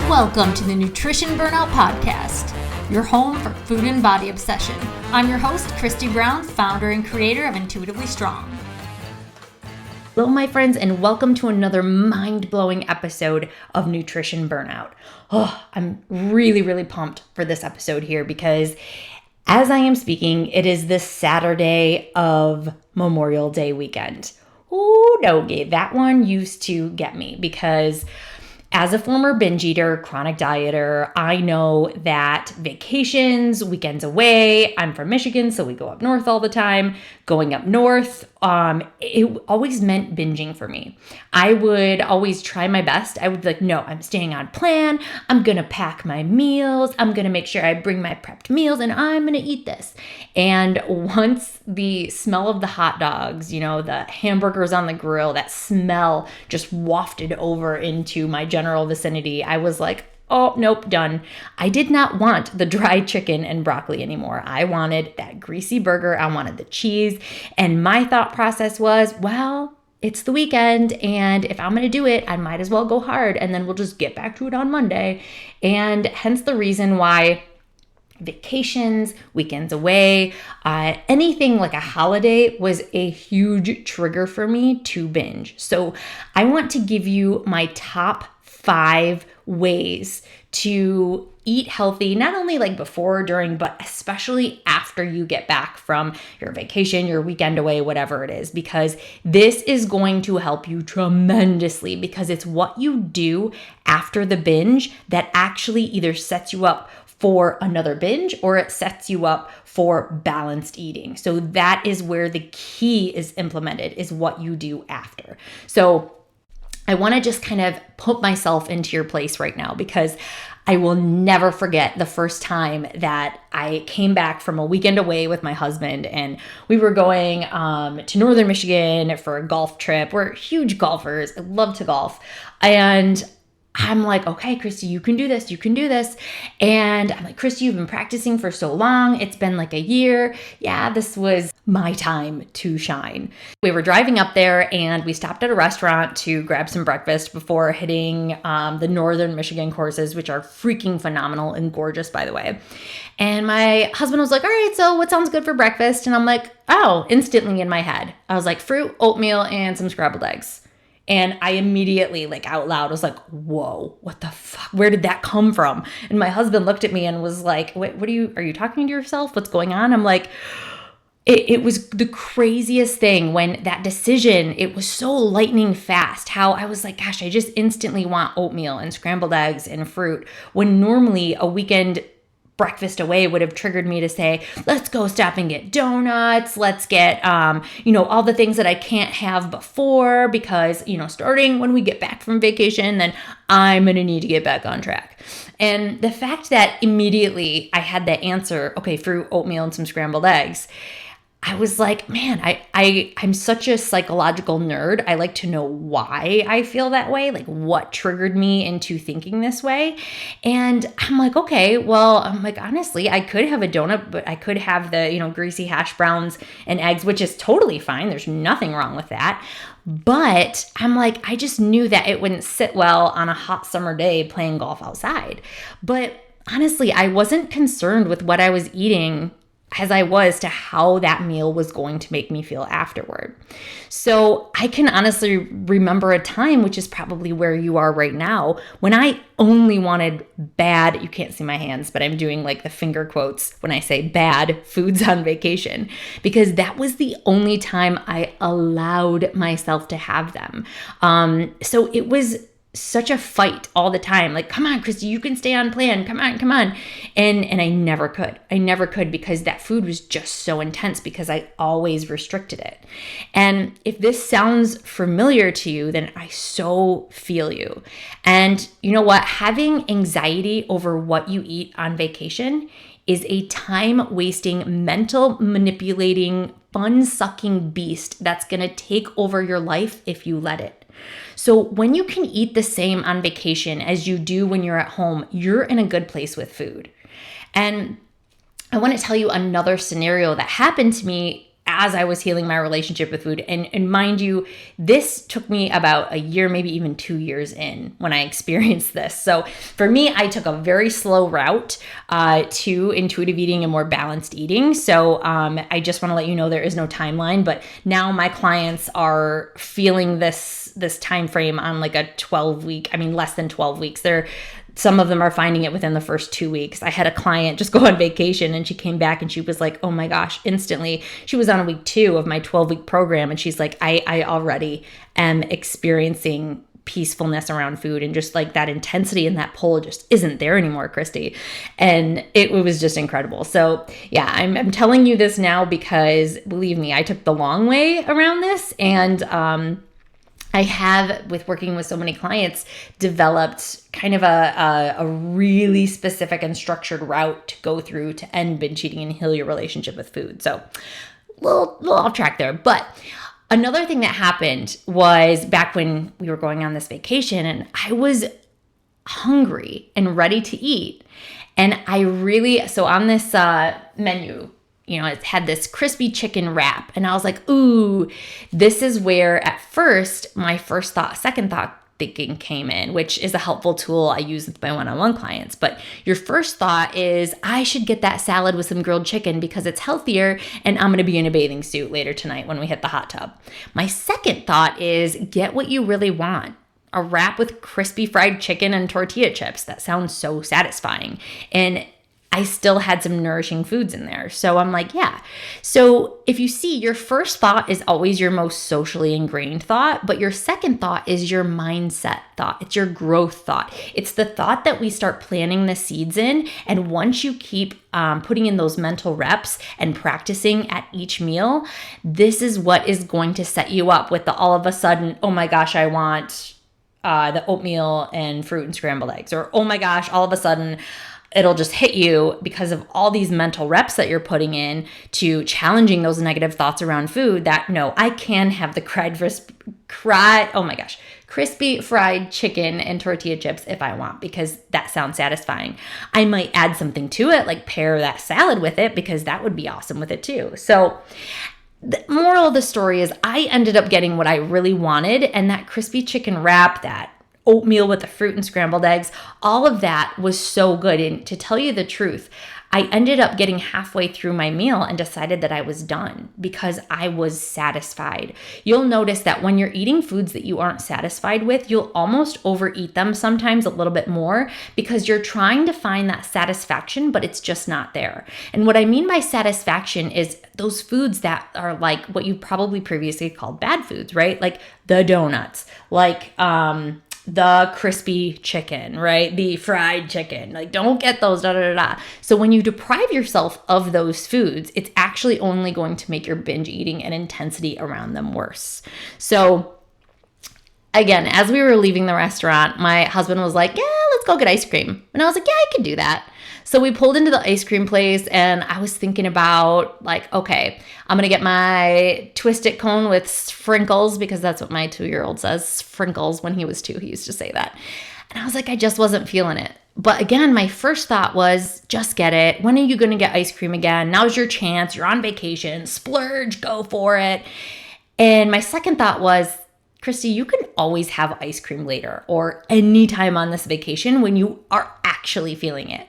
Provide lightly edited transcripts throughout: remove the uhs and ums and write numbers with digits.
Welcome to the Nutrition Burnout Podcast, your home for food and body obsession. I'm your host, Christy Brown, founder and creator of Intuitively Strong. Hello, my friends, and welcome to another mind-blowing episode of Nutrition Burnout. I'm really pumped for this episode here because as I am speaking, it is the Saturday of Memorial Day weekend. Oh, doggy, that one used to get me because as a former binge eater, chronic dieter, I know that vacations, weekends away, I'm from Michigan, so we go up north all the time. Going up north, it always meant binging for me. I would always try my best. I would be like, no, I'm staying on plan. I'm going to pack my meals. I'm going to make sure I bring my prepped meals and I'm going to eat this. And once the smell of the hot dogs, the hamburgers on the grill, that smell just wafted over into my general vicinity, I was like, oh, nope, done. I did not want the dry chicken and broccoli anymore. I wanted that greasy burger. I wanted the cheese. And my thought process was, well, it's the weekend. And if I'm going to do it, I might as well go hard. And then we'll just get back to it on Monday. And hence the reason why vacations, weekends away, anything like a holiday was a huge trigger for me to binge. So I want to give you my top 5 ways to eat healthy, not only like before, during, but especially after you get back from your vacation, your weekend away, whatever it is, because this is going to help you tremendously because it's what you do after the binge that actually either sets you up for another binge or it sets you up for balanced eating. So that is where the key is implemented, is what you do after. So I want to just kind of put myself into your place right now because I will never forget the first time that I came back from a weekend away with my husband and we were going to northern Michigan for a golf trip. We're huge golfers. I love to golf. And I'm like, okay, Christy, you can do this. You can do this. And I'm like, Christy, you've been practicing for so long. It's been like a year. Yeah, this was my time to shine. We were driving up there and we stopped at a restaurant to grab some breakfast before hitting the northern Michigan courses, which are freaking phenomenal and gorgeous, by the way. And my husband was like, all right, so what sounds good for breakfast? And I'm like, oh, instantly in my head, I was like, fruit, oatmeal, and some scrambled eggs. And I immediately, like out loud, was like, whoa, what the fuck? Where did that come from? And my husband looked at me and was like, what are you talking to yourself? What's going on? I'm like, it was the craziest thing when that decision, it was so lightning fast, how I was like, gosh, I just instantly want oatmeal and scrambled eggs and fruit, when normally a weekend breakfast away would have triggered me to say, let's go stop and get donuts. Let's get, all the things that I can't have before because, starting when we get back from vacation, then I'm going to need to get back on track. And the fact that immediately I had that answer, okay, fruit, oatmeal, and some scrambled eggs, I was like, man, I'm such a psychological nerd. I like to know why I feel that way, like what triggered me into thinking this way. And I'm like, okay, well, honestly, I could have a donut, but I could have the, greasy hash browns and eggs, which is totally fine. There's nothing wrong with that. But I'm like, I just knew that it wouldn't sit well on a hot summer day playing golf outside. But honestly, I wasn't concerned with what I was eating as I was to how that meal was going to make me feel afterward. So I can honestly remember a time, which is probably where you are right now, when I only wanted bad, you can't see my hands, but I'm doing like the finger quotes when I say bad foods on vacation, because that was the only time I allowed myself to have them. So it was such a fight all the time. Like, come on, Christy, you can stay on plan. Come on. And I never could because that food was just so intense because I always restricted it. And if this sounds familiar to you, then I so feel you. And you know what? Having anxiety over what you eat on vacation is a time-wasting, mental manipulating, fun-sucking beast that's going to take over your life if you let it. So when you can eat the same on vacation as you do when you're at home, you're in a good place with food. And I want to tell you another scenario that happened to me as I was healing my relationship with food. And mind you, this took me about a year, maybe even 2 years in when I experienced this. So for me, I took a very slow route to intuitive eating and more balanced eating. So I just want to let you know there is no timeline, but now my clients are feeling this time frame on like a 12-week, less than 12 weeks. Some of them are finding it within the first 2 weeks. I had a client just go on vacation and she came back and she was like, oh my gosh, instantly. She was on week 2 of my 12-week program and she's like, I already am experiencing peacefulness around food, and just like that intensity and that pull just isn't there anymore, Christy. And it was just incredible. So yeah, I'm telling you this now because believe me, I took the long way around this, and I have, with working with so many clients, developed kind of a really specific and structured route to go through to end binge eating and heal your relationship with food. So little off track there. But another thing that happened was back when we were going on this vacation and I was hungry and ready to eat. And so on this menu, it had this crispy chicken wrap, and I was like, ooh, this is where at first my second thought thinking came in, which is a helpful tool I use with my one-on-one clients. But your first thought is, I should get that salad with some grilled chicken because it's healthier and I'm going to be in a bathing suit later tonight when we hit the hot tub. My second thought is, get what you really want. A wrap with crispy fried chicken and tortilla chips. That sounds so satisfying. And I still had some nourishing foods in there. So I'm like, yeah. So if you see, your first thought is always your most socially ingrained thought, but your second thought is your mindset thought. It's your growth thought. It's the thought that we start planting the seeds in. And once you keep putting in those mental reps and practicing at each meal, this is what is going to set you up with the all of a sudden, oh my gosh, I want the oatmeal and fruit and scrambled eggs. Or, oh my gosh, all of a sudden, it'll just hit you because of all these mental reps that you're putting in to challenging those negative thoughts around food that, no, I can have the crispy fried chicken and tortilla chips if I want, because that sounds satisfying. I might add something to it, like pair that salad with it, because that would be awesome with it too. So the moral of the story is I ended up getting what I really wanted, and that crispy chicken wrap, that oatmeal with the fruit and scrambled eggs, all of that was so good. And to tell you the truth, I ended up getting halfway through my meal and decided that I was done because I was satisfied. You'll notice that when you're eating foods that you aren't satisfied with, you'll almost overeat them sometimes a little bit more because you're trying to find that satisfaction, but it's just not there. And what I mean by satisfaction is those foods that are like what you probably previously called bad foods, right? Like the donuts, like the crispy chicken, right? The fried chicken, like don't get those, So when you deprive yourself of those foods, it's actually only going to make your binge eating and intensity around them worse. So again, as we were leaving the restaurant, my husband was like, yeah, let's go get ice cream. And I was like, yeah, I can do that. So we pulled into the ice cream place and I was thinking about like, okay, I'm going to get my Twist-It cone with sprinkles because that's what my 2-year-old says, sprinkles. When he was 2, he used to say that. And I was like, I just wasn't feeling it. But again, my first thought was, just get it. When are you going to get ice cream again? Now's your chance. You're on vacation. Splurge, go for it. And my second thought was, Christy, you can always have ice cream later or anytime on this vacation when you are actually feeling it.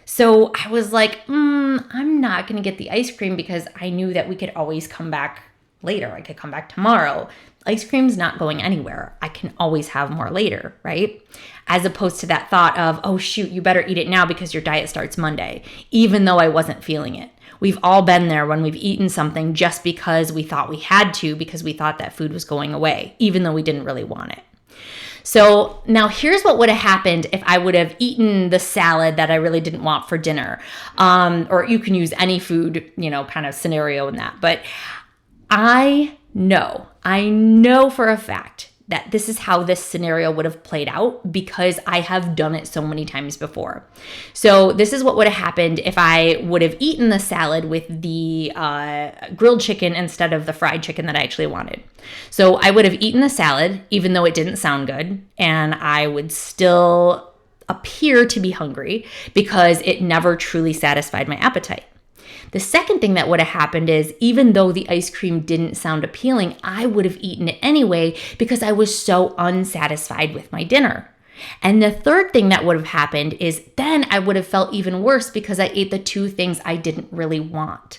So I was like, I'm not going to get the ice cream because I knew that we could always come back later. I could come back tomorrow. Ice cream's not going anywhere. I can always have more later, right? As opposed to that thought of, oh shoot, you better eat it now because your diet starts Monday, even though I wasn't feeling it. We've all been there when we've eaten something just because we thought we had to, because we thought that food was going away, even though we didn't really want it. So now here's what would have happened if I would have eaten the salad that I really didn't want for dinner. Or you can use any food, kind of scenario in that. But I know for a fact that this is how this scenario would have played out because I have done it so many times before. So this is what would have happened if I would have eaten the salad with the grilled chicken instead of the fried chicken that I actually wanted. So I would have eaten the salad, even though it didn't sound good, and I would still appear to be hungry because it never truly satisfied my appetite. The second thing that would have happened is, even though the ice cream didn't sound appealing, I would have eaten it anyway because I was so unsatisfied with my dinner. And the third thing that would have happened is then I would have felt even worse because I ate the two things I didn't really want.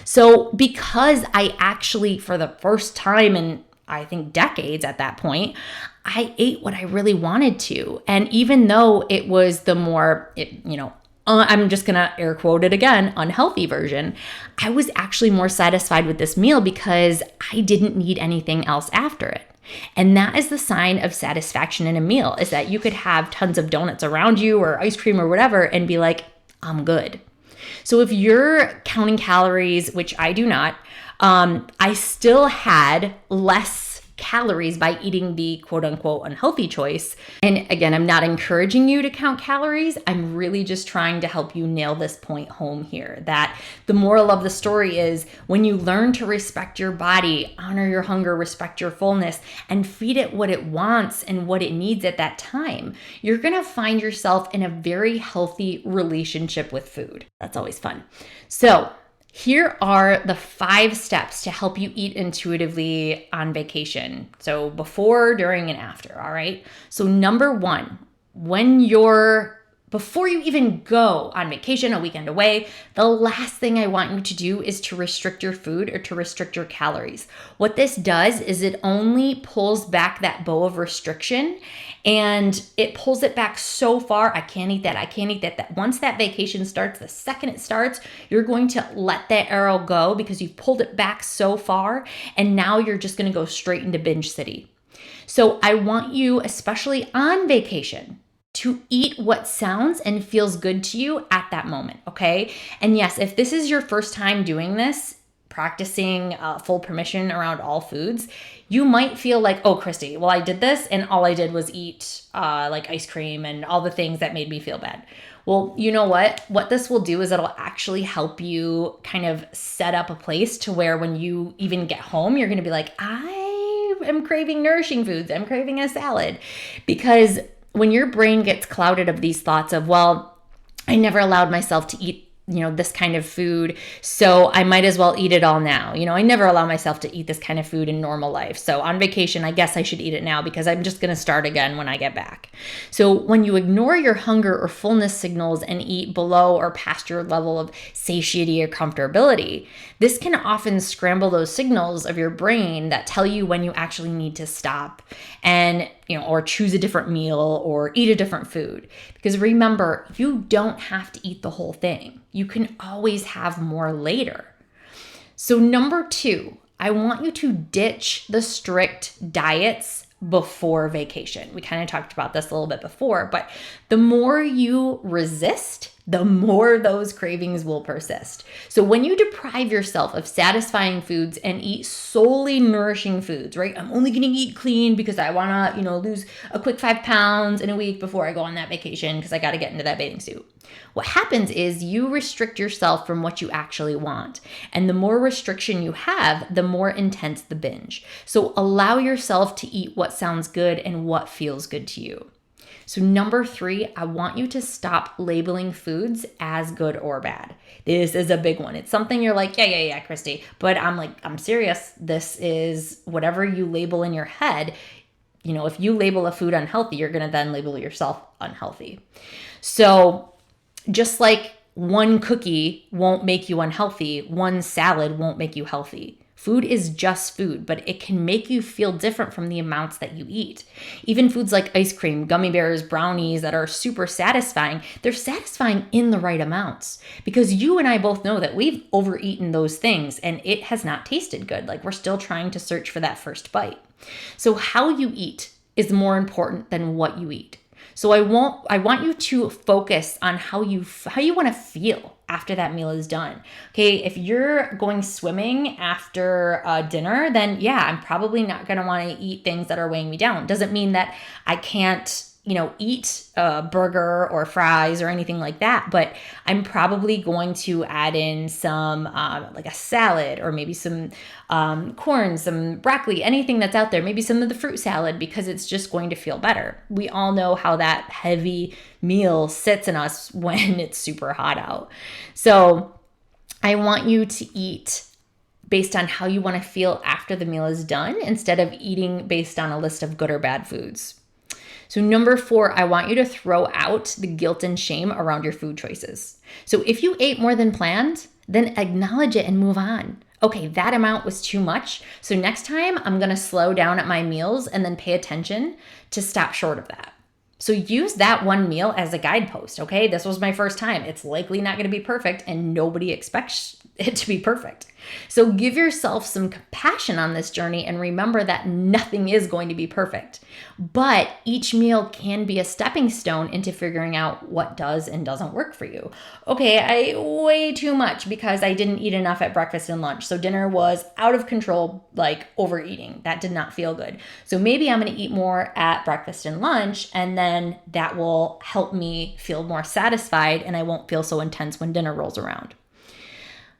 So because I actually, for the first time in I think decades at that point, I ate what I really wanted to. And even though it was the more, I'm just going to air quote it again, unhealthy version, I was actually more satisfied with this meal because I didn't need anything else after it. And that is the sign of satisfaction in a meal, is that you could have tons of donuts around you or ice cream or whatever and be like, I'm good. So if you're counting calories, which I do not, I still had less calories by eating the quote unquote unhealthy choice. And again, I'm not encouraging you to count calories. I'm really just trying to help you nail this point home here, that the moral of the story is when you learn to respect your body, honor your hunger, respect your fullness, and feed it what it wants and what it needs at that time, you're going to find yourself in a very healthy relationship with food. That's always fun. So here are the 5 steps to help you eat intuitively on vacation. So before, during, and after, all right? So number 1, before you even go on vacation, a weekend away, the last thing I want you to do is to restrict your food or to restrict your calories. What this does is it only pulls back that bow of restriction, and it pulls it back so far. I can't eat that. I can't eat that. That once that vacation starts, the second it starts, you're going to let that arrow go because you've pulled it back so far, and now you're just going to go straight into binge city. So I want you, especially on vacation, to eat what sounds and feels good to you at that moment, okay? And yes, if this is your first time doing this, practicing full permission around all foods, you might feel like, oh, Christy, well, I did this and all I did was eat like ice cream and all the things that made me feel bad. Well, you know what? What this will do is it'll actually help you kind of set up a place to where when you even get home, you're going to be like, I am craving nourishing foods. I'm craving a salad. Because when your brain gets clouded of these thoughts of, well, I never allowed myself to eat, this kind of food, so I might as well eat it all now. I never allow myself to eat this kind of food in normal life. So on vacation, I guess I should eat it now because I'm just going to start again when I get back. So when you ignore your hunger or fullness signals and eat below or past your level of satiety or comfortability, this can often scramble those signals of your brain that tell you when you actually need to stop and or choose a different meal or eat a different food. Because remember, you don't have to eat the whole thing. You can always have more later. So number 2, I want you to ditch the strict diets before vacation. We kind of talked about this a little bit before, but the more you resist, the more those cravings will persist. So when you deprive yourself of satisfying foods and eat solely nourishing foods, right? I'm only going to eat clean because I want to, lose a quick 5 pounds in a week before I go on that vacation because I got to get into that bathing suit. What happens is you restrict yourself from what you actually want. And the more restriction you have, the more intense the binge. So allow yourself to eat what sounds good and what feels good to you. So number 3, I want you to stop labeling foods as good or bad. This is a big one. It's something you're like, yeah, Christy. But I'm serious. This is whatever you label in your head. If you label a food unhealthy, you're going to then label yourself unhealthy. So just like one cookie won't make you unhealthy, one salad won't make you healthy. Food is just food, but it can make you feel different from the amounts that you eat. Even foods like ice cream, gummy bears, brownies that are super satisfying, they're satisfying in the right amounts. Because you and I both know that we've overeaten those things and it has not tasted good. Like we're still trying to search for that first bite. So how you eat is more important than what you eat. So I want you to focus on how you want to feel after that meal is done. Okay, if you're going swimming after dinner, then yeah, I'm probably not going to want to eat things that are weighing me down. Doesn't mean that I can't eat a burger or fries or anything like that, but I'm probably going to add in some like a salad or maybe some corn, some broccoli, anything that's out there, maybe some of the fruit salad because it's just going to feel better. We all know how that heavy meal sits in us when it's super hot out. So I want you to eat based on how you want to feel after the meal is done instead of eating based on a list of good or bad foods. So number 4, I want you to throw out the guilt and shame around your food choices. So if you ate more than planned, then acknowledge it and move on. Okay, that amount was too much. So next time I'm going to slow down at my meals and then pay attention to stop short of that. So use that one meal as a guidepost, okay? This was my first time. It's likely not going to be perfect and nobody expects it to be perfect. So give yourself some compassion on this journey and remember that nothing is going to be perfect. But each meal can be a stepping stone into figuring out what does and doesn't work for you. Okay, I ate way too much because I didn't eat enough at breakfast and lunch. So dinner was out of control, like overeating. That did not feel good. So maybe I'm going to eat more at breakfast and lunch, and then that will help me feel more satisfied and I won't feel so intense when dinner rolls around.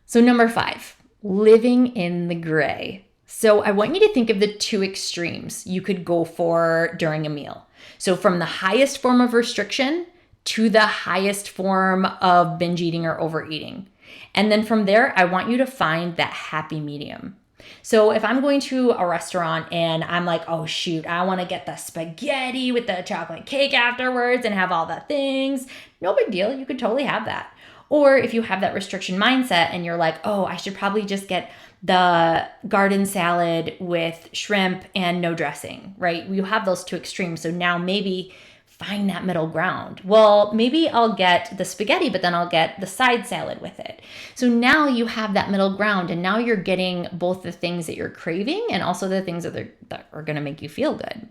So number 5, living in the gray. So I want you to think of the 2 extremes you could go for during a meal. So from the highest form of restriction to the highest form of binge eating or overeating. And then from there, I want you to find that happy medium. So if I'm going to a restaurant and I'm like, oh shoot, I want to get the spaghetti with the chocolate cake afterwards and have all the things, no big deal. You could totally have that. Or if you have that restriction mindset and you're like, oh, I should probably just get the garden salad with shrimp and no dressing, right? You have those 2 extremes. So now maybe find that middle ground. Well, maybe I'll get the spaghetti, but then I'll get the side salad with it. So now you have that middle ground and now you're getting both the things that you're craving and also the things that are going to make you feel good.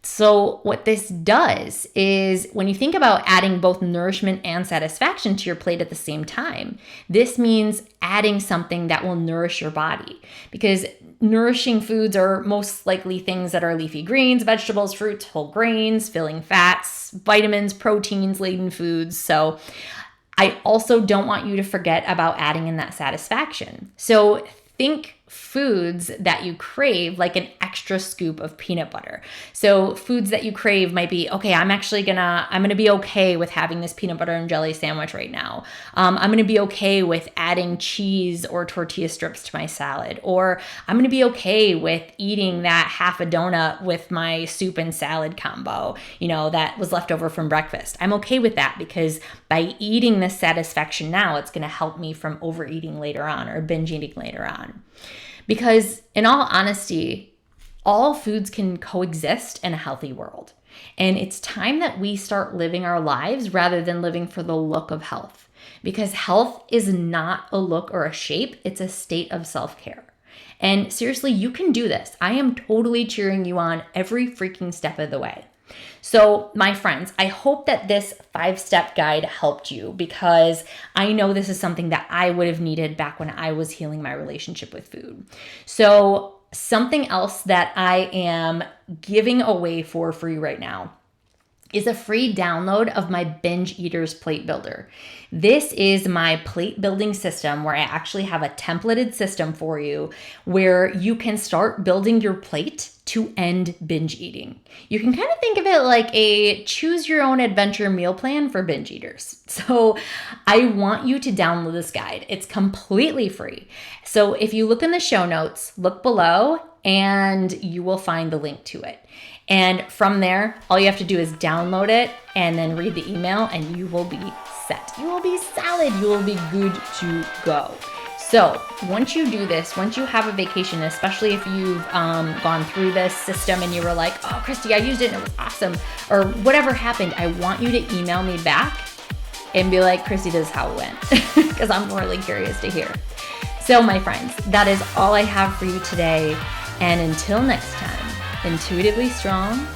So what this does is when you think about adding both nourishment and satisfaction to your plate at the same time, this means adding something that will nourish your body, because nourishing foods are most likely things that are leafy greens, vegetables, fruits, whole grains, filling fats, vitamins, proteins laden foods. So I also don't want you to forget about adding in that satisfaction. So think foods that you crave, like an extra scoop of peanut butter. So foods that you crave might be, okay, I'm gonna be okay with having this peanut butter and jelly sandwich right now. I'm gonna be okay with adding cheese or tortilla strips to my salad, or I'm gonna be okay with eating that half a donut with my soup and salad combo, that was left over from breakfast. I'm okay with that because by eating this satisfaction now, it's gonna help me from overeating later on or binge eating later on. Because in all honesty, all foods can coexist in a healthy world. And it's time that we start living our lives rather than living for the look of health. Because health is not a look or a shape, it's a state of self-care. And seriously, you can do this. I am totally cheering you on every freaking step of the way. So my friends, I hope that this 5-step guide helped you, because I know this is something that I would have needed back when I was healing my relationship with food. So something else that I am giving away for free right now is a free download of my Binge Eaters Plate Builder. This is my plate building system where I actually have a templated system for you where you can start building your plate to end binge eating. You can kind of think of it like a choose your own adventure meal plan for binge eaters. So I want you to download this guide. It's completely free. So if you look in the show notes, look below and you will find the link to it. And from there, all you have to do is download it and then read the email and you will be set. You will be solid. You will be good to go. So once you do this, once you have a vacation, especially if you've gone through this system and you were like, oh, Christy, I used it and it was awesome, or whatever happened, I want you to email me back and be like, Christy, this is how it went, because I'm really curious to hear. So my friends, that is all I have for you today. And until next time, intuitively strong,